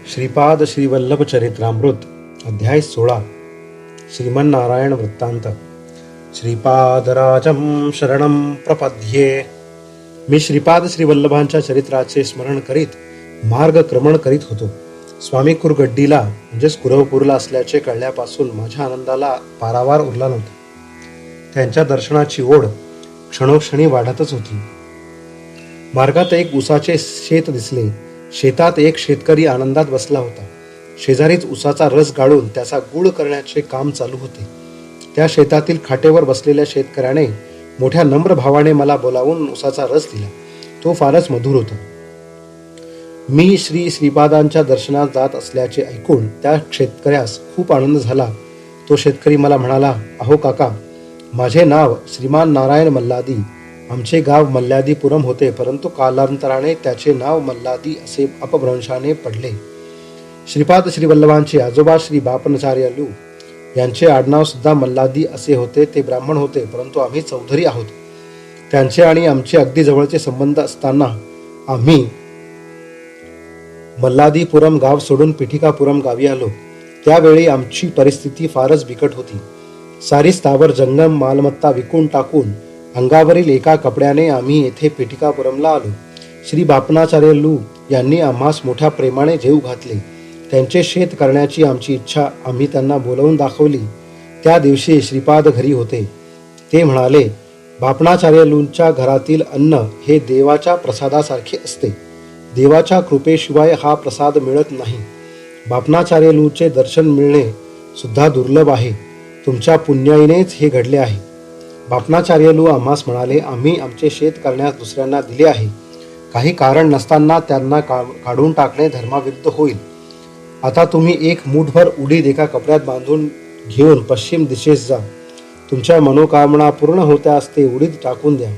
श्रीपाद श्रीवल्लभ चरित्रामृत अध्याय 16 श्रीमन्नारायण वृत्तांत। श्रीपादराजं शरणं प्रपद्ये। मी श्रीपाद श्रीवल्लभांच्या चरित्राचे स्मरण करीत मार्गक्रमण करीत होतो. स्वामी कुरगड्डीला म्हणजेच कुरवपूरला असल्याचे कळल्यापासून माझ्या आनंदाला पारावार उरला नव्हता. त्यांच्या दर्शनाची ओढ क्षणोक्षणी वाढतच होती. मार्गात एक उसाचे शेत दिसले. शेतात एक शेतकरी आनंदात बसला होता. शेजारीच उसाचा रस गाळून त्याचा गुळ करण्याचे काम चालू होते. त्या शेतातील खाटेवर बसलेल्या शेतकऱ्याने मोठ्या नम्र भावाने मला बोलावून उसाचा रस दिला. तो फारच मधुर होता. मी श्रीपादांच्या दर्शनात जात असल्याचे ऐकून त्या शेतकऱ्यास खूप आनंद झाला. तो शेतकरी मला म्हणाला, अहो काका, माझे नाव श्रीमान नारायण मल्लादी. आमचे गाव मल्लादीपुरम होते, परंतु कालांतराने त्याचे नाव मल्लादी असे अपभ्रंशाने पडले. श्रीपाद श्रीवल्लभांचे आजोबा श्री बापनाचार्यलू यांचे आडनाव सुद्धा मल्लादी असे होते. ते ब्राह्मण होते, परंतु आम्ही चौधरी आहोत. त्यांचे आणि आमचे अगदी जवळचे संबंध असताना आम्ही मल्लादीपुरम गाव सोडून पिठिकापुरम गावी आलो. त्यावेळी आमची परिस्थिती फारच बिकट होती. सारी स्थावर जंगम मालमत्ता विकून टाकून अंगावरील एका कपड्याने आम्ही येथे पिठिकापुरमला आलो. श्री बापनाचार्यलू यांनी आम्हास मोठ्या प्रेमाने जेव घातले. त्यांचे शेत करण्याची आमची इच्छा आम्ही त्यांना बोलावून दाखवली. त्या दिवशी श्रीपाद घरी होते. ते म्हणाले, बापनाचार्यलूंच्या घरातील अन्न हे देवाच्या प्रसादासारखे असते. देवाच्या कृपेशिवाय हा प्रसाद मिळत नाही. बापनाचार्यलूचे दर्शन मिळणे सुद्धा दुर्लभ आहे. तुमच्या पुण्याईनेच हे घडले आहे. बापनाचार्यलू आम्हास म्हणाले, आम्ही आमचे शेत करण्यास दुसऱ्यांना दिले आहे. काही कारण नसताना त्यांना काढून टाकणे धर्माविरुद्ध होईल. आता तुम्ही एक मूठभर उडीद एका कपड्यात बांधून घेऊन पश्चिम दिशेस जा. तुमच्या मनोकामना पूर्ण होत्यास ते उडीद टाकून द्या.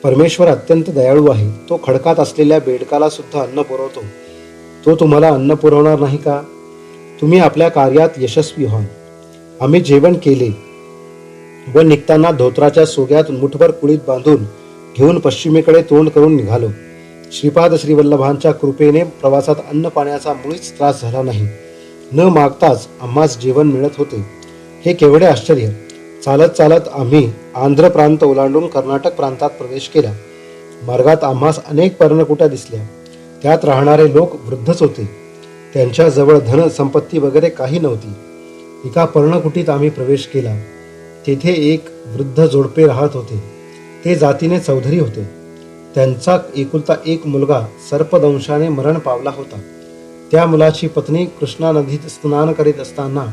परमेश्वर अत्यंत दयाळू आहे. तो खडकात असलेल्या बेडकाला सुद्धा अन्न पुरवतो. तो तुम्हाला अन्न पुरवणार नाही का? तुम्ही आपल्या कार्यात यशस्वी व्हाल. आम्ही जेवण केले व निघताना धोत्राच्या सोग्यात मुठभर कुळीत बांधून घेऊन पश्चिमेकडे तोंड करून निघालो. श्रीपाद श्रीवल्लभांच्या कृपेने प्रवासात अन्न पाण्याचा मुळीच त्रास झाला नाही. न मागताच आम्हास जेवण मिळत होते. हे केवढे आश्चर्य! चालत चालत आम्ही आंध्र प्रांत ओलांडून कर्नाटक प्रांतात प्रवेश केला. मार्गात आम्हास अनेक पर्णकुट्या दिसल्या. त्यात राहणारे लोक वृद्धच होते. त्यांच्याजवळ धन संपत्ती वगैरे काही नव्हती. एका पर्णकुटीत आम्ही प्रवेश केला. तेथे एक वृद्ध जोडपे राहत होते. ते जातीने चौधरी होते. त्यांचा एकुलता एक मुलगा सर्पदंशाने मरण पावला होता. त्या मुलाची पत्नी कृष्णा नदीत स्नान करीत असताना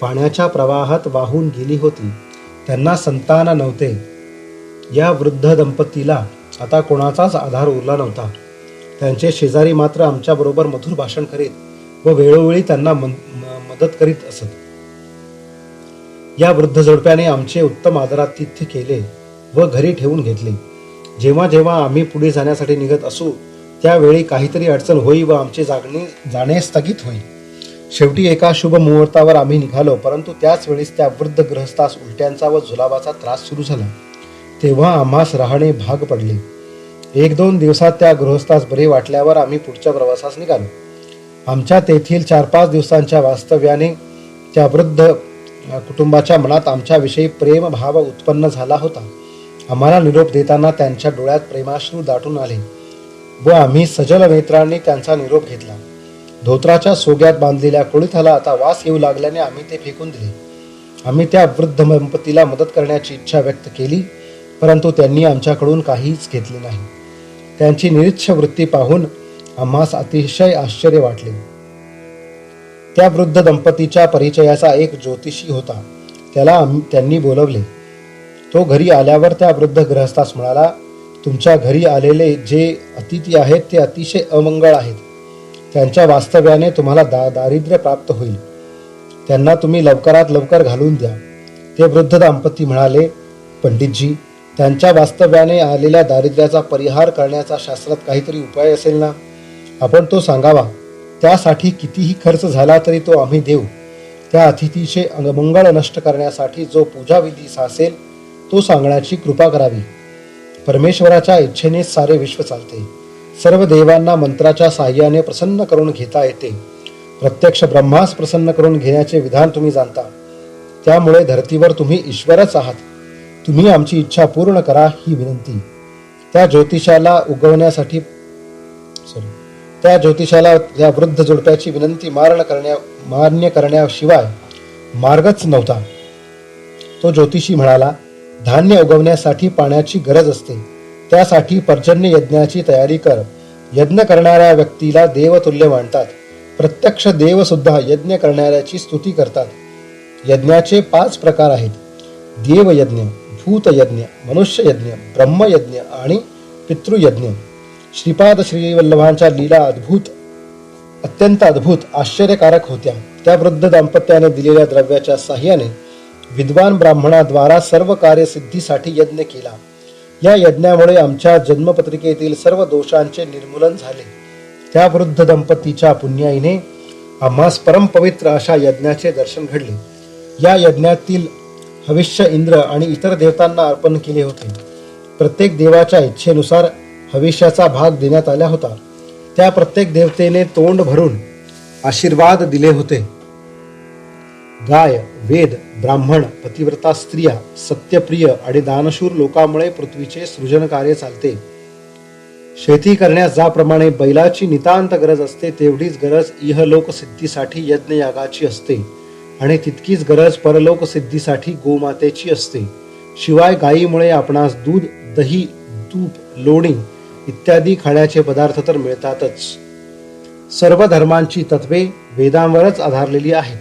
पाण्याच्या प्रवाहात वाहून गेली होती. त्यांना संतान नव्हते. या वृद्ध दंपतीला आता कोणाचाच आधार उरला नव्हता. त्यांचे शेजारी मात्र आमच्याबरोबर मधुर भाषण करीत व वेळोवेळी त्यांना मदत करीत असत. या वृद्ध जोडप्याने आमचे उत्तम आदरातिथ्य केले व घरी ठेवून घेतले. जेव्हा जेव्हा आम्ही पुढे जाण्यासाठी निघत असू त्यावेळी काहीतरी अडचण होई व आमचे जाणे स्थगित होई. शेवटी एका शुभ मुहूर्तावर आम्ही निघालो, परंतु त्याच वेळेस त्या वृद्ध गृहस्थास उलट्यांचा व जुलाबाचा त्रास सुरू झाला. तेव्हा आम्हास राहणे भाग पडले. 1-2 दिवसात त्या गृहस्थास बरे वाटल्यावर आम्ही पुढच्या प्रवासास निघालो. आमच्या तेथील 4-5 दिवसांच्या वास्तव्याने त्या वृद्ध कुटुंबाच्या मनात आमच्याविषयी प्रेमभाव उत्पन्न झाला होता. आम्हाला निरोप देताना त्यांच्या डोळ्यात प्रेमाश्रू दाटून आले व आम्ही सजल नेत्रांनी त्यांचा निरोप घेतला. धोत्राच्या सोग्यात बांधलेल्या कोळीथाला आता वास येऊ लागल्याने आम्ही ते फेकून दिले. आम्ही त्या वृद्ध दंपतीला मदत करण्याची इच्छा व्यक्त केली, परंतु त्यांनी आमच्याकडून काहीच घेतले नाही. त्यांची निरीच्छ वृत्ती पाहून आम्हास अतिशय आश्चर्य वाटले. त्या वृद्ध दंपतीच्या परिचयाचा एक ज्योतिषी होता. त्याला त्यांनी बोलवले. तो घरी आल्यावर त्या वृद्ध गृहस्थास म्हणाला, तुमच्या घरी आलेले जे अतिथी आहेत ते अतिशय अमंगळ आहेत. त्यांच्या वास्तव्याने तुम्हाला दारिद्र्य प्राप्त होईल. त्यांना तुम्ही लवकरात लवकर घालून द्या. ते वृद्ध दाम्पती म्हणाले, पंडितजी, त्यांच्या वास्तव्याने आलेल्या दारिद्र्याचा परिहार करण्याचा शास्त्रात काहीतरी उपाय असेल ना? आपण तो सांगावा. त्यासाठी कितीही खर्च झाला तरी तो आम्ही देऊ. त्या अतिथीचे अमंगळ नष्ट करण्यासाठी जो पूजाविधी असेल तो सांगण्याची कृपा करावी. परमेश्वराच्या इच्छेने सारे विश्व चालते. सर्व देवांना मंत्राच्या साह्याने प्रसन्न करून घेता येते. प्रत्यक्ष ब्रह्मास प्रसन्न करून घेण्याचे विधान तुम्ही जाणता. त्यामुळे धर्तीवर तुम्ही ईश्वरच आहात. तुम्ही आमची इच्छा पूर्ण करा ही विनंती. त्या ज्योतिषाला त्या वृद्ध जोडप्याची विनंती मान्य करण्याशिवाय मार्गच नव्हता. तो ज्योतिषी म्हणाला, धान्य उगवण्यासाठी पाण्याची गरज असते. त्यासाठी पर्जन्य यज्ञाची तयारी कर. यज्ञ करणाऱ्या व्यक्तीला देवतुल्य मानतात. प्रत्यक्ष देव सुद्धा यज्ञ करणाऱ्याची स्तुती करतात. यज्ञाचे 5 प्रकार आहेत: देवयज्ञ, भूतयज्ञ, मनुष्ययज्ञ, ब्रह्मयज्ञ आणि पितृयज्ञ. श्रीपाद श्रीवल्लभांच्या लीला अत्यंत अद्भुत आश्चर्यकारक होत्या. त्या वृद्ध दाम्पत्याने दिलेल्या द्रव्याच्या साह्याने विद्वान ब्राह्मणाद्वारा सर्व कार्यसिद्धीसाठी यज्ञ केला. या यज्ञामुळे आमच्या जन्मपत्रिकेतील सर्व दोषांचे निर्मूलन झाले. त्या वृद्ध दंपतीच्या पुण्याईने आम्हास परमपवित्र अशा यज्ञाचे दर्शन घडले. या यज्ञातील हविष्य इंद्र आणि इतर देवतांना अर्पण केले होते. प्रत्येक देवाच्या इच्छेनुसार हविष्याचा भाग देण्यात आला होता. त्या प्रत्येक देवतेने तोंड भरून आशीर्वाद दिले होते. गाय, वेद, ब्राह्मण, पतिव्रता स्त्रिया, सत्यप्रिय आणि दानशूर लोकांमुळे पृथ्वीचे सृजन कार्य चालते. शेती करण्यास ज्याप्रमाणे बैलाची नितांत गरज असते, तेवढीच गरज इहलोक सिद्धीसाठी यज्ञयागाची असते आणि तितकीच गरज परलोक सिद्धीसाठी गोमातेची असते. शिवाय गायीमुळे आपणास दूध, दही, तूप, लोणी इत्यादी खाण्याचे पदार्थ तर मिळतातच. सर्व धर्मांची तत्वे वेदांवरच आधारलेली आहेत.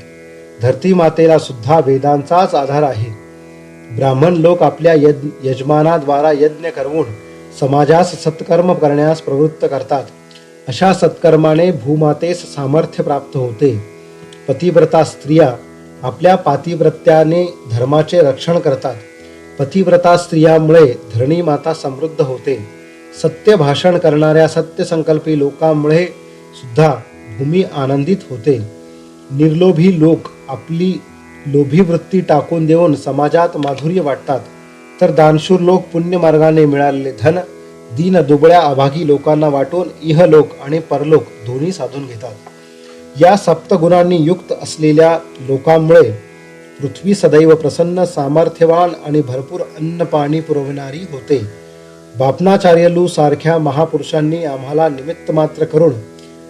धरती मातेला सुद्धा वेदांचाच आधार आहे. ब्राह्मण लोक आपल्या यजमानाद्वारा यज्ञ करवून समाजास सत्कर्म करण्यास प्रवृत्त करतात. अशा सत्कर्माने भूमातेस सामर्थ्य प्राप्त होते. पतिव्रता स्त्रिया आपल्या पातिव्रत्याने धर्माचे रक्षण करतात. पतिव्रता स्त्रियामुळे धरणी माता समृद्ध होते. सत्य भाषण करणाऱ्या सत्यसंकल्पी लोकांमुळे सुद्धा भूमी आनंदित होते. निर्लोभी लोक आपली लोभी वृत्ती टाकून देऊन समाजात माधुर्य वाटतात, तर दानशूर लोक पुण्यमार्गाने मिळालेले धन दीन दुबळ्या अभागी लोकांना वाटून इहलोक आणि परलोक दोन्ही साधून घेतात. या सप्तगुणांनी युक्त असलेल्या लोकांमुळे पृथ्वी सदैव प्रसन्न, सामर्थ्यवान आणि भरपूर अन्न पाणी पुरवणारी होते. बापनाचार्यलू सारख्या महापुरुषांनी आम्हाला निमित्त मात्र करून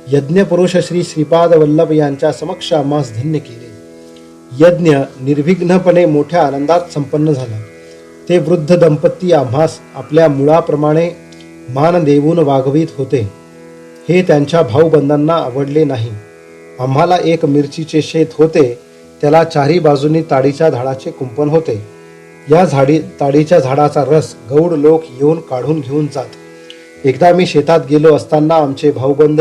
यज्ञपुरुष श्री श्रीपाद वल्लभ यांच्या समक्ष आम्हास धन्य केले. यज्ञ निर्विघ्नपणे मोठ्या आनंदात संपन्न झाला. ते वृद्ध दंपती आम्हास आपल्या मुळाप्रमाणे मान देऊन वागवीत होते. हे त्यांच्या भाऊबंधांना आवडले नाही. आम्हाला एक मिरचीचे शेत होते. त्याला चारी बाजूनी ताडीच्या झाडाचे कुंपण होते. या ताडीच्या झाडाचा रस गौड लोक येऊन काढून घेऊन जात. एकदा मी शेतात गेलो असताना आमचे भाऊबंध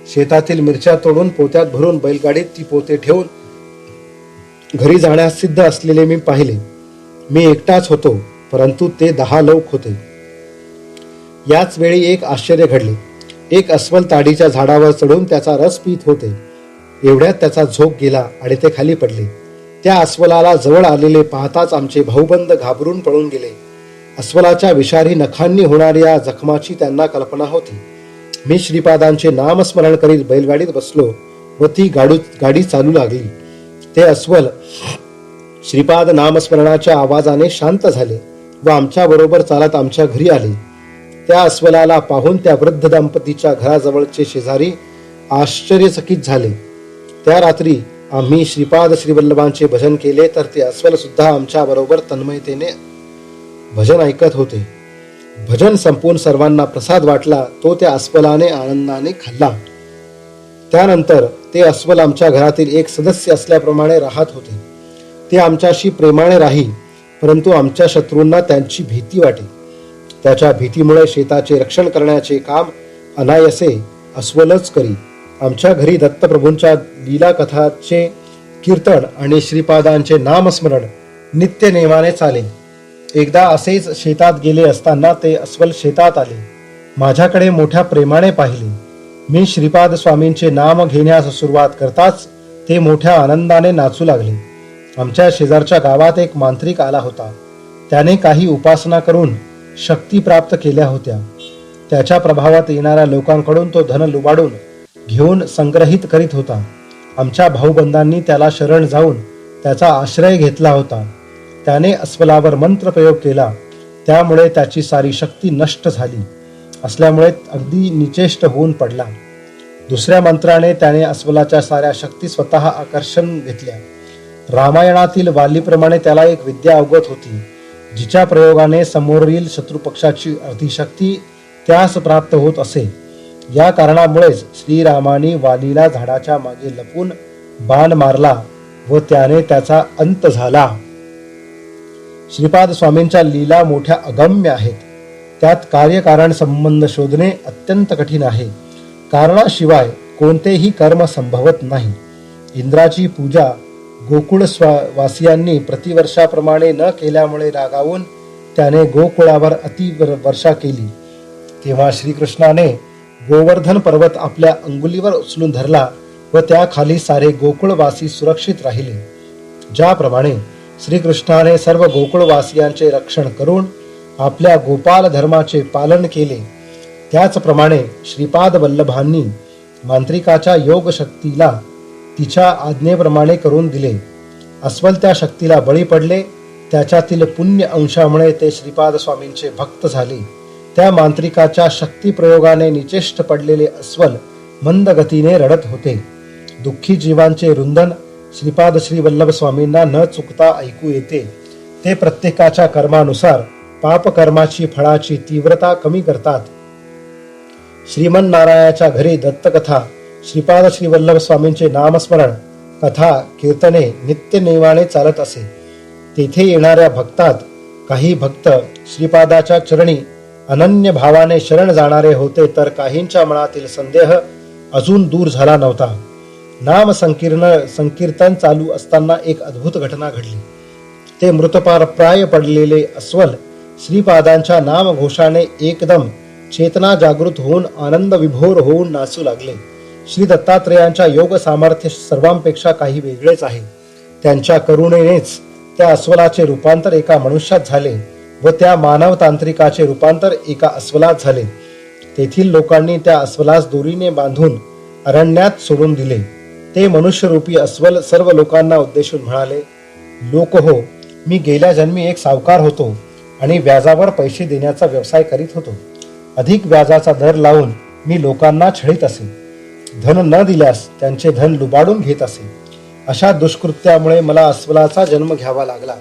शेतातील मिरच्या तोडून पोत्यात भरून बैलगाडीत ती पोते ठेवून घरी जाण्यास सिद्ध असलेले मी पाहिले. मी एकटाच होतो, परंतु ते 10 लोक होते. याच वेळी एक आश्चर्य घडले. एक अस्वल ताडीच्या झाडावर चढून त्याचा रस पीत होते. एवढ्यात त्याचा झोप गेला आणि ते खाली पडले. त्या अस्वलाला जवळ आलेले पाहताच आमचे भाऊबंद घाबरून पळून गेले. अस्वलाच्या विषारी नखांनी होणाऱ्या जखमाची त्यांना कल्पना होती. मी श्रीपादांचे नामस्मरण करीत बैलगाडीत बसलो व ती गाडी चालू लागली. ते अस्वल श्रीपाद नामस्मरणाच्या आवाजाने शांत झाले व आमच्या बरोबर चालत आमच्या घरी आले. त्या अस्वलाला पाहून त्या वृद्ध दंपतीच्या घराजवळचे शेजारी आश्चर्यचकित झाले. त्या रात्री आम्ही श्रीपाद श्रीवल्लभांचे भजन केले, तर ते अस्वल सुद्धा आमच्या बरोबर तन्मयतेने भजन ऐकत होते. भजन संपून सर्वांना प्रसाद वाटला. तो त्या अस्वलाने आनंदाने खाल्ला. त्यानंतर ते अस्वल आमच्या घरातील एक सदस्य असल्याप्रमाणे राहत होते. ते आमच्याशी प्रेमाने राही, परंतु आमच्या शत्रूंना त्यांची भीती वाटे. त्याच्या भीतीमुळे शेताचे रक्षण करण्याचे काम अनायसे अस्वलच करी. आमच्या घरी दत्तप्रभूंच्या लीला कथाचे कीर्तन आणि श्रीपादांचे नामस्मरण नित्य नेमाने चाले. एकदा असेच शेतात गेले असताना ते अस्वल शेतात आले. माझ्याकडे मोठ्या प्रेमाने पाहिले. मी श्रीपाद स्वामींचे नाम घेण्यास सुरुवात करताच ते मोठ्या आनंदाने नाचू लागले. आमच्या शेजारच्या गावात एक मांत्रिक आला होता. त्याने काही उपासना करून शक्ती प्राप्त केल्या होत्या. त्याच्या प्रभावात येणाऱ्या लोकांकडून तो धन लुबाडून घेऊन संग्रहित करीत होता. आमच्या भाऊबंधांनी त्याला शरण जाऊन त्याचा आश्रय घेतला होता. त्याने अस्वलावर मंत्रप्रयोग केला, त्यामुळे त्याची सारी शक्ती नष्ट झाली असल्यामुळे अगदी निचेष्ट होऊन पडला. दुसऱ्या मंत्राने त्याने अस्वलाच्या साऱ्या शक्ती स्वतः आकर्षण घेतल्या. रामायणातील वालीप्रमाणे त्याला एक विद्या अवगत होती, जिच्या प्रयोगाने समोरील शत्रुपक्षाची अर्धी शक्ती त्यास प्राप्त होत असे. या कारणामुळेच श्रीरामाने वालीला झाडाच्या मागे लपून बाण मारला व त्याने त्याचा अंत झाला. श्रीपाद स्वामींच्या लीला मोठ्या अगम्य आहेत. त्यात कार्यकारण संबंध शोधणे अत्यंत कठीण आहे. कारणाशिवाय कोणतेही कर्म संभवत नाही. इंद्राची पूजा गोकुळ वासियांनी प्रतिवर्षाप्रमाणे न केल्यामुळे रागावून त्याने गोकुळावर वर्षा केली. तेव्हा श्रीकृष्णाने गोवर्धन पर्वत आपल्या अंगुलीवर उचलून धरला व त्याखाली सारे गोकुळवासी सुरक्षित राहिले. ज्याप्रमाणे श्रीकृष्णाने सर्व गोकुळवासियांचे रक्षण करून आपल्या गोपाल धर्माचे पालन केले, त्याचप्रमाणे श्रीपाद वल्लभांनी मांत्रिकाच्या योग शक्तीला तिच्या आज्ञेप्रमाणे करून दिले. अस्वल त्या शक्तीला बळी पडले. त्याच्यातील पुण्य अंशामुळे ते श्रीपाद स्वामींचे भक्त झाले. त्या मांत्रिकाच्या शक्ती प्रयोगाने निचेष्ट पडलेले अस्वल मंद गतीने रडत होते. दुःखी जीवांचे रुंदन श्रीपाद श्री वल्लभ स्वामींना न चुकता ऐकू येते. ते प्रत्येकाच्या कर्मानुसार पापकर्माची फळाची तीव्रता कमी करतात. श्रीमन्नारायणाच्या घरी दत्तकथा, श्रीपाद श्री वल्लभ स्वामींचे नामस्मरण, कथा, कीर्तने नित्य नेमाने चालत असे. तेथे येणाऱ्या भक्तात काही भक्त श्रीपादाच्या चरणी अनन्य भावाने शरण जाणारे होते, तर काहींच्या मनातील संदेह अजून दूर झाला नव्हता. नाम संकीर्तन चालू असताना एक अद्भुत घटना घडली. ते मृतप्राय पडलेले अस्वल श्रीपादांच्या नामघोषाने एकदम चेतना जागृत होऊन आनंद विभोर होऊन नाचू लागले. श्री दत्तात्रेयांच्या योग सामर्थ्य सर्वांपेक्षा काही वेगळेच आहे. त्यांच्या करुणेनेच त्या अस्वलाचे रूपांतर एका मनुष्यात झाले व त्या मानव तांत्रिकाचे रूपांतर एका अस्वलात झाले. तेथील लोकांनी त्या अस्वलास दोरीने बांधून अरण्यात सोडून दिले. ते मनुष्यरूपी अस्वल सर्व लोकांना उद्देशून म्हणाले, लोक हो, मी गेल्या जन्मी एक सावकार होतो आणि व्याजावर पैसे देण्याचा व्यवसाय करीत होतो. अधिक व्याजाचा दर लावून मी लोकांना छळीत असे. धन न दिल्यास त्यांचे धन लुबाडून घेत असे. अशा दुष्कृत्यामुळे मला अस्वलाचा जन्म घ्यावा लागला.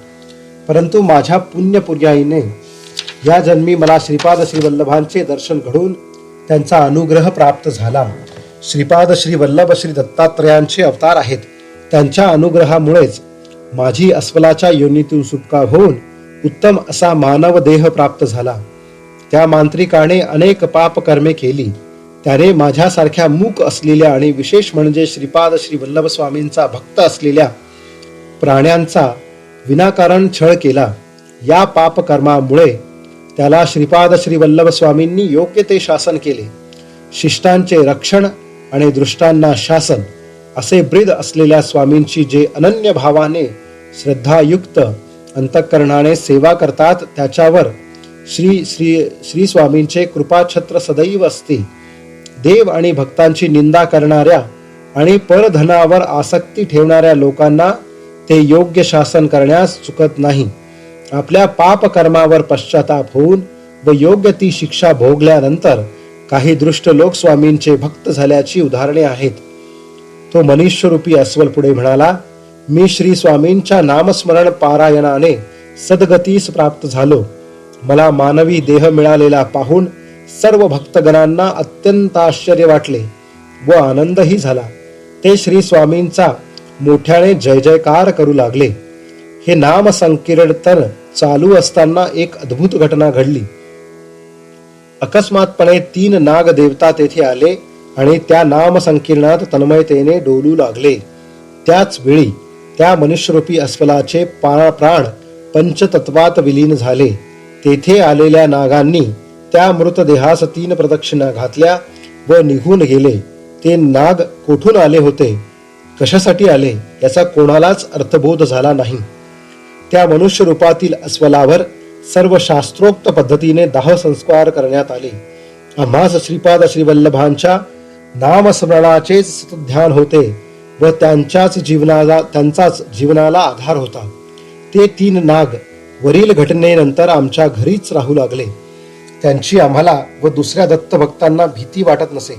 परंतु माझ्या पुण्यपुर्याईने या जन्मी मला श्रीपाद श्री वल्लभांचे दर्शन घडून त्यांचा अनुग्रह प्राप्त झाला. श्रीपाद श्री वल्लभ श्री दत्तात्रेयांचे अवतार आहेत. त्यांच्या अनुग्रहामुळेच माझी अस्वलाच्या योनीतून सुटका होऊन उत्तम असा मानव देह प्राप्त झाला. त्या मांत्रिकाने अनेक पाप कर्मे केली. त्याने माझ्यासारख्या मूक असलेल्या आणि विशेष म्हणजे श्रीपाद श्री वल्लभ स्वामींचा भक्त असलेल्या प्राण्यांचा विनाकारण छळ केला. या पापकर्मामुळे त्याला श्रीपाद श्री वल्लभ स्वामींनी योग्य ते शासन केले. शिष्टांचे रक्षण आणि दृष्टांना शासन असे ब्रीद असलेल्या स्वामींची जे अनन्य भावाने श्रद्धायुक्त अंतःकरणाने सेवा करतात, त्याच्यावर श्री श्री श्री स्वामींचे कृपाछत्र सदैव असते. देव आणि भक्तांची निंदा करणाऱ्या आणि परधनावर आसक्ती ठेवणाऱ्या लोकांना ते योग्य शासन करण्यास चुकत नाही. आपल्या पाप कर्मावर पश्चाताप होऊन व योग्य ती शिक्षा भोगल्यानंतर काही दुष्ट लोक स्वामींचे भक्त झाल्याची उदाहरणे आहेत. तो मनुष्यरूपी अस्वल पुढे म्हणाला, मी श्री स्वामींच्या नामस्मरण पारायणाने सद्गतीस प्राप्त झालो. मला मानवी देह मिळालेला पाहून सर्व भक्तगणांना अत्यंत आश्चर्य वाटले व आनंदही झाला. ते श्री स्वामींचा मोठ्याने जय जयकार करू लागले. हे नाम संकीर्तन चालू असताना एक अद्भुत घटना घडली. अकस्मातपणे 3 नाग देवता तेथे आले आणि त्या नाम संकीर्णात तन्मयतेने डोलू लागले. त्याच वेळी त्या मनुष्यरूपी अस्वलाचे प्राण पंचतत्वात विलीन झाले. तेथे आलेल्या नागांनी त्या मृतदेहास 3 प्रदक्षिणा घातल्या व निघून गेले. ते नाग कोठून आले होते, कशासाठी आले, याचा कोणालाच अर्थबोध झाला नाही. त्या मनुष्य रूपातील अस्वलावर सर्व शास्त्रोक्त पद्धतीने दाह संस्कार करण्यात आले. आम्हास श्रीपाद श्री वल्लभांच्या नामस्मरणाचेच ध्यान होते व त्यांचाच जीवनाला आधार होता. ते 3 नाग वरील घटनेनंतर आमच्या घरीच राहू लागले. त्यांची आम्हाला व दुसऱ्या दत्तभक्तांना भीती वाटत नसे,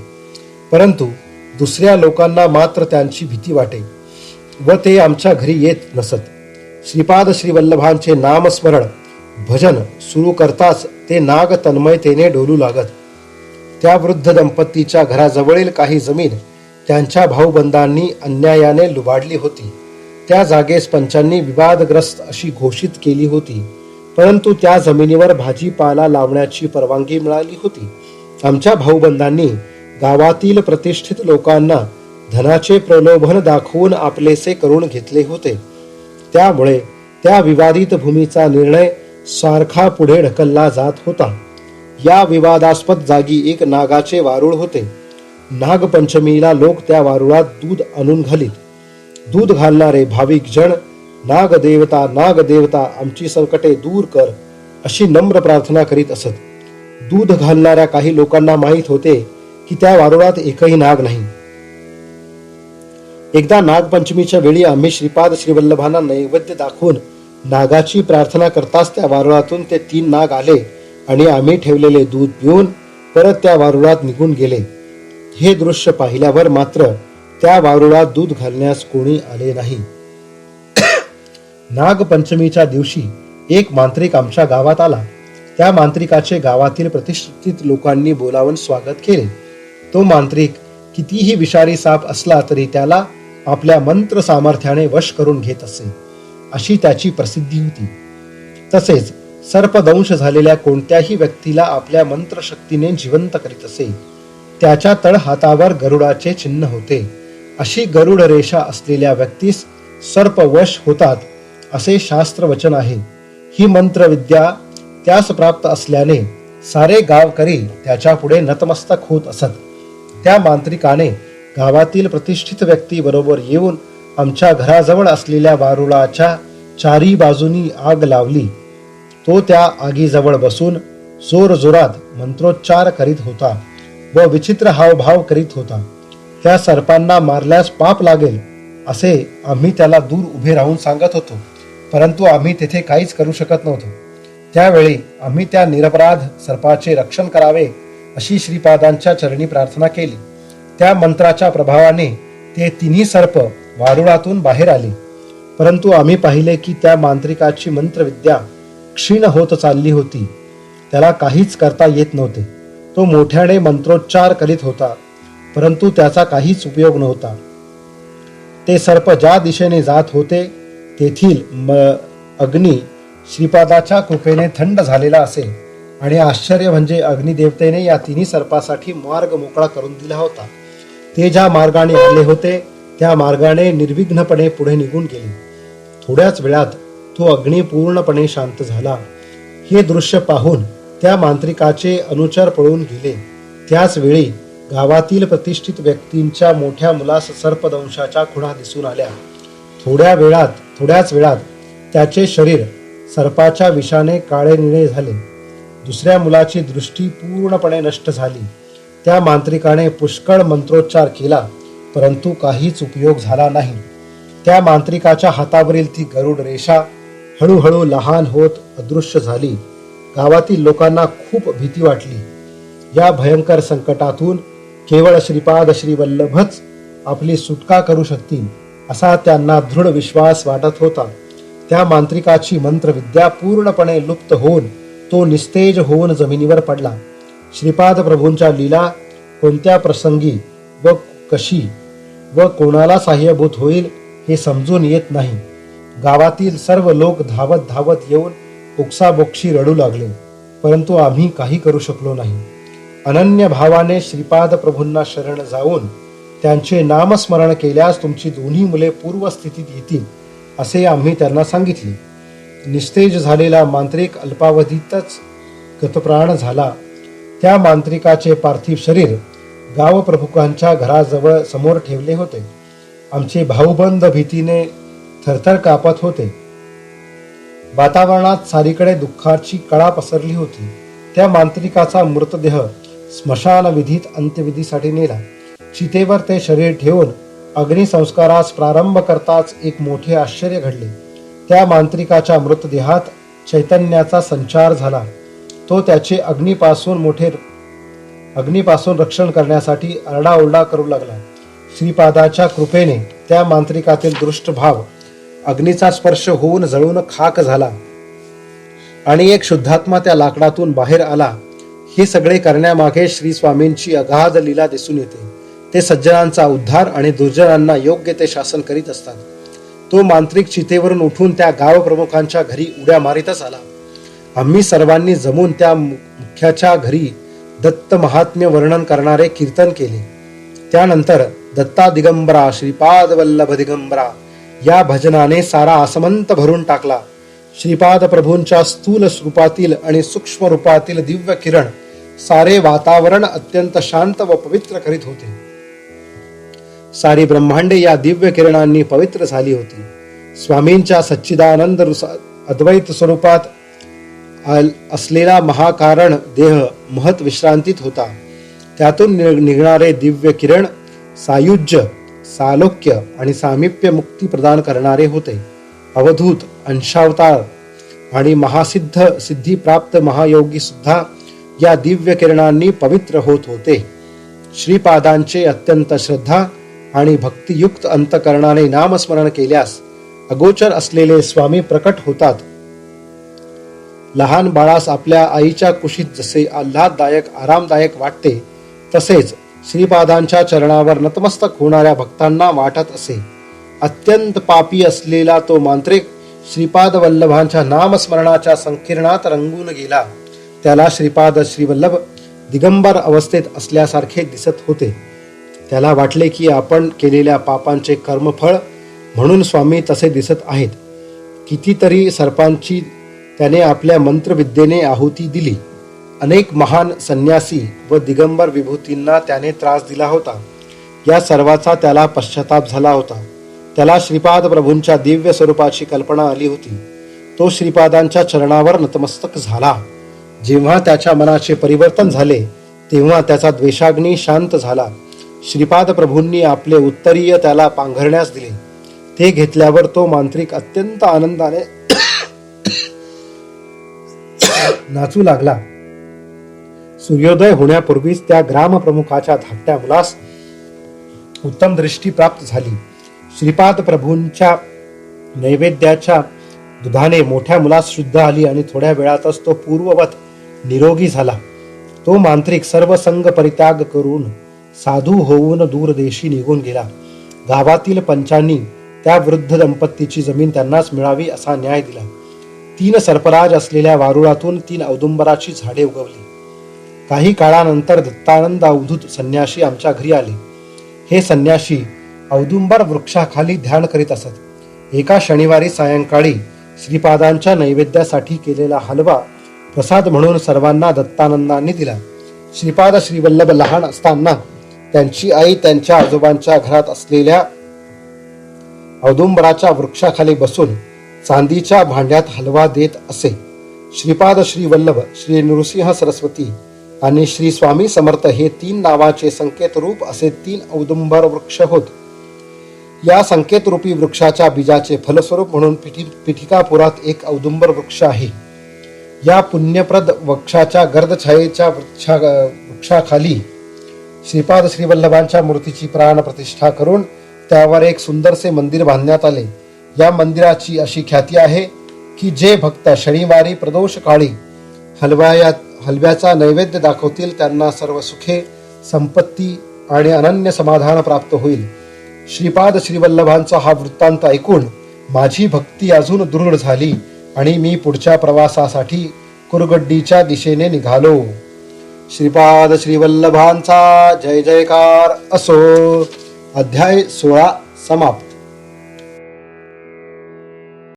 परंतु दुसऱ्या लोकांना मात्र त्यांची भीती वाटे व ते आमच्या घरी येत नसत. श्रीपाद श्रीवल्लभांचे नामस्मरण भजन सुरू करताच ते नाग तन्मयतेने डोलू लागत. त्या वृद्ध दंपतीच्या घराजवळील काही जमीन त्यांच्या भाऊबंदांनी अन्यायाने लुबाडली होती. त्या जागेस पंचांनी विवादग्रस्त अशी घोषित केली होती, परंतु त्या जमिनीवर भाजीपाला लावण्याची परवानगी मिळाली होती. आमच्या भाऊबंदांनी गावातील प्रतिष्ठित लोकांना धनाचे प्रलोभन दाखवून आपलेसे करून घेतले होते. त्यामुळे त्या विवादित भूमीचा निर्णय सारखा पुढे ढकलला जात होता. या विवादास्पद जागी एक नागाचे वारुळ होते. नागपंचमीला लोक त्या वारुळात दूध आणून घालीत. दूध घालणारे भाविक जण नागदेवता नागदेवता आमची संकटे दूर कर अशी नम्र प्रार्थना करीत असत. दूध घालणाऱ्या काही लोकांना माहीत होते की त्या वारुळात एकही नाग नाही. एकदा नागपंचमीच्या वेळी आम्ही श्रीपाद श्रीवल्लभांना नैवेद्य दाखवून नागाची प्रार्थना करताच त्या वारुळातून ते 3 नाग आले आणि आम्ही ठेवलेले दूध पिऊन परत त्या वारुळात निघून गेले. हे दृश्य पाहिल्यावर मात्र त्या वारुळात दूध घालण्यास कोणी आले नाही. नागपंचमीच्या दिवशी एक मांत्रिक आमच्या गावात आला. त्या मांत्रिकाचे गावातील प्रतिष्ठित लोकांनी बोलावून स्वागत केले. तो मांत्रिक कितीही विषारी साप असला तरी त्याला आपल्या मंत्र सामर्थ्याने वश करून घेत असे, अशी त्याची प्रसिद्धी होती. तसेच सर्पदंश झालेल्या कोणत्याही व्यक्तीला आपल्या मंत्रशक्तीने जिवंत करीत असे. त्याच्या तळहातावर गरुडाचे चिन्ह होते. अशी गरुड रेषा असलेल्या व्यक्तीस सर्पवश होतात असे शास्त्रवचन आहे. ही मंत्रविद्या त्यास प्राप्त असल्याने सारे गावकरी त्याच्या पुढे नतमस्तक होत असत. त्या मांत्रिकाने गावातील प्रतिष्ठित व्यक्ती बरोबर येऊन आमच्या घराजवळ असलेल्या वारुळाच्या 4 बाजूनी आग लावली. तो त्या आगीजवळ बसून जोरजोरात मंत्रोच्चार करीत होता व विचित्र हावभाव करीत होता. त्या सर्पांना मारल्यास पाप लागेल असे आम्ही त्याला दूर उभे राहून सांगत होतो, परंतु आम्ही तेथे काहीच करू शकत नव्हतो. त्यावेळी आम्ही त्या निरपराध सर्पाचे रक्षण करावे अशी श्रीपादांच्या चरणी प्रार्थना केली. त्या मंत्राच्या प्रभावाने ते 3 सर्प वारुळातून बाहेर आले, परंतु आम्ही पाहिले की त्या मांत्रिकाची मंत्रविद्या क्षीण होत चालली होती. त्याला काहीच करता येत नव्हते. तो मोठ्याने मंत्रोच्चार करीत होता, परंतु त्याचा काहीच उपयोग नव्हता. ते सर्प ज्या दिशेने जात होते तेथील अग्नी श्रीपादाच्या कृपेने थंड झालेला असे आणि आश्चर्य म्हणजे अग्निदेवतेने या 3 सर्पासाठी मार्ग मोकळा करून दिला होता. ते ज्या मार्गाने आले होते त्या मार्गाने निर्विघ्नपणे पुढे निघून गेले. थोड्याच वेळात तो अग्नी पूर्णपणे शांत झाला. हे दृश्य पाहून त्या मांत्रिकाचे अनुचर पळून गेले. त्याच वेळी गावातील प्रतिष्ठित व्यक्तींच्या मोठ्या मुलास सर्पदंशाच्या खुणा दिसून आल्या. थोड्याच वेळात त्याचे शरीर सर्पाच्या विषाने काळे निळे झाले. दुसऱ्या मुलाची दृष्टी पूर्णपणे नष्ट झाली. त्या मांत्रिकाने पुष्कळ मंत्रोच्चार केला, परंतु काहीच उपयोग झाला नाही. त्या मांत्रिकाच्या हातावरील ती गरुड रेषा हळूहळू लहान होत अदृश्य झाली. गावातील लोकांना खूप भीती वाटली. या भयंकर संकटातून केवळ श्रीपाद श्रीवल्लभच आपली सुटका करू शकतील असा त्यांना दृढ विश्वास वाटत होता. त्या मांत्रिकाची मंत्रविद्या पूर्णपणे लुप्त होऊन तो निस्तेज होऊन जमिनीवर पडला. श्रीपाद प्रभूंच्या लीला कोणत्या प्रसंगी व कशी व कोणाला साह्यभूत होईल हे समजून येत नाही. गावातील सर्व लोक धावत धावत येऊन ओक्साबोक्षी रडू लागले, परंतु आम्ही काही करू शकलो नाही. अनन्य भावाने श्रीपाद प्रभूंना शरण जाऊन त्यांचे नामस्मरण केल्यास तुमची दोन्ही मुले पूर्वस्थितीत येतील असे आम्ही त्यांना सांगितले. निस्तेज झालेला मांत्रिक अल्पावधीतच गतप्राण झाला. त्या मांत्रिकाचे पार्थिव शरीर गावप्रमुखांच्या घराजवळ समोर ठेवले होते. आमचे भाऊबंद भीतीने थरथर कापत होते. वातावरणात सारीकडे दुःखाची कळा पसरली होती. त्या मांत्रिकाचा मृतदेह स्मशानविधीत अंत्यविधीसाठी नेला. चितेवर ते शरीर ठेवून अग्निसंस्कारास प्रारंभ करताच एक मोठे आश्चर्य घडले. त्या मांत्रिकाच्या मृतदेहात चैतन्याचा संचार झाला. तो त्याचे अग्नीपासून रक्षण करण्यासाठी आरडाओरडा करू लागला. श्रीपादाच्या कृपेने त्या मांत्रिकातील दृष्ट भाव अग्नीचा स्पर्श होऊन जळून खाक झाला आणि एक शुद्धात्मा त्या लाकडातून बाहेर आला. हे सगळे करण्यामागे श्री स्वामींची अगाध लीला दिसून येते. ते सज्जनांचा उद्धार आणि दुर्जनांना योग्य ते शासन करीत असतात. तो मांत्रिक चितेवरून उठून त्या गाव प्रमुखांच्या घरी उड्या मारीतच आला. आम्ही सर्वांनी जमून त्या मुख्याच्या घरी दत्त महात्म्य वर्णन करणारे कीर्तन केले. त्यानंतर दत्ता दिगंबरा श्रीपाद वल्लभ दिगंबरा या भजनाने सारा आसमंत भरून टाकला. श्रीपाद प्रभूंच्या स्थूल रूपातील आणि सूक्ष्म रूपातील दिव्य किरण सारे वातावरण अत्यंत शांत व पवित्र करीत होते. सारी ब्रह्मांडे या दिव्य किरणांनी पवित्र झाली होती. स्वामींच्या सच्चिदानंद अद्वैत स्वरूपात असलेला महाकारण देह महत विश्रांतीत होता. त्यातून निघणारे दिव्य किरण सायुज्य, सालोक्य आणि सामिप्य मुक्ती प्रदान करणारे होते. अवधूत, अंशावतार आणि सिद्धी प्राप्त महायोगी सुद्धा या दिव्य किरणांनी पवित्र होत होते. श्रीपादांचे अत्यंत श्रद्धा आणि भक्तियुक्त अंतकरणाने नामस्मरण केल्यास अगोचर असलेले स्वामी प्रकट होतात. लहान बाळास आपल्या आईच्या कुशीत जसे आल्हाददायक आरामदायक वाटते तसेच श्रीपादांच्या चरणावर नतमस्तक होणाऱ्या भक्तांना वाटत असे. अत्यंत पापी असलेला तो मांत्रिक श्रीपाद वल्लभांच्या नामस्मरणाच्या संकीर्णात रंगून गेला. त्याला श्रीपाद श्रीवल्लभ दिगंबर अवस्थेत असल्यासारखे दिसत होते. त्याला वाटले की आपण केलेल्या पापांचे कर्मफळ म्हणून स्वामी तसे दिसत आहेत. कितीतरी सर्पांची त्याने आपल्या मंत्रविद्येने आहुती दिली. अनेक महान संन्यासी व दिगंबर विभूतींना त्याने त्रास दिला होता. या सर्वाचा त्याला पश्चाताप झाला होता. त्याला श्रीपाद प्रभूंच्या दिव्य स्वरूपाची कल्पना आली होती. तो श्रीपादांच्या चरणावर नतमस्तक झाला. जेव्हा त्याच्या मनाचे परिवर्तन झाले तेव्हा त्याचा द्वेषाग्नी शांत झाला. श्रीपाद प्रभूंनी आपले उत्तरीय त्याला पांघरण्यास दिले. ते घेतल्यावर तो मांत्रिक अत्यंत आनंदाने नाचू लागला. सूर्योदय होण्यापूर्वीच त्या ग्रामप्रमुखाच्या धाकट्या मुलास उत्तम दृष्टी प्राप्त झाली. श्रीपाद प्रभूंच्या नैवेद्याच्या दुधाने मोठ्या मुलास शुद्ध आली आणि थोड्या वेळातच तो पूर्ववत निरोगी झाला. तो मांत्रिक सर्व संग परित्याग करून साधू होऊन दूरदेशी निघून गेला. गावातील पंचांनी त्या वृद्ध दंपतीची जमीन त्यांनाच मिळावी असा न्याय दिला. 3 सर्पराज असलेल्या वारुळातून 3 औदुंबराची झाडे उगवली. काही काळानंतर दत्तानंद अवधूत संन्यासी आमच्या घरी आले. हे संन्यासी औदुंबर वृक्षाखाली ध्यान करीत असत. एका शनिवारी सायंकाळी श्रीपादांच्या नैवेद्यासाठी केलेला हलवा प्रसाद म्हणून सर्वांना दत्तानंदांनी दिला. श्रीपाद श्रीवल्लभ लहान असताना त्यांची आई त्यांच्या आजोबांच्या घरात असलेल्या औदुंबराच्या वृक्षाखाली बसून चांदीच्या भांड्यात हलवा देत असे. श्रीपाद श्रीवल्लभ, श्री नृसिंह सरस्वती आणि श्री स्वामी समर्थ हे 3 नावाचे संकेत रूप असे 3 औदुंबर वृक्ष होत. या संकेत रूपी वृक्षाच्या बीजाचे फलस्वरूप म्हणून पिठिकापुरात एक औदुंबर वृक्ष आहे. या पुण्यप्रद वृक्षाच्या गर्दछायेच्या वृक्षाखाली श्रीपाद श्रीवल्लभांच्या मूर्तीची प्राण प्रतिष्ठा करून त्यावर एक सुंदरसे मंदिर बांधण्यात आले. या मंदिराची अशी ख्याती आहे की जे भक्त शनिवारी प्रदोष काळी हलव्याचा नैवेद्य दाखवतील त्यांना सर्व सुखे, संपत्ती आणि अनन्य समाधान प्राप्त होईल. श्रीपाद श्रीवल्लभांचा हा वृत्तांत ऐकून माझी भक्ती अजून दृढ झाली आणि मी पुढच्या प्रवासासाठी कुरगड्डीच्या दिशेने निघालो. श्रीपाद श्रीवल्लभांचा जय जयकार असो. अध्याय 16 समाप्त.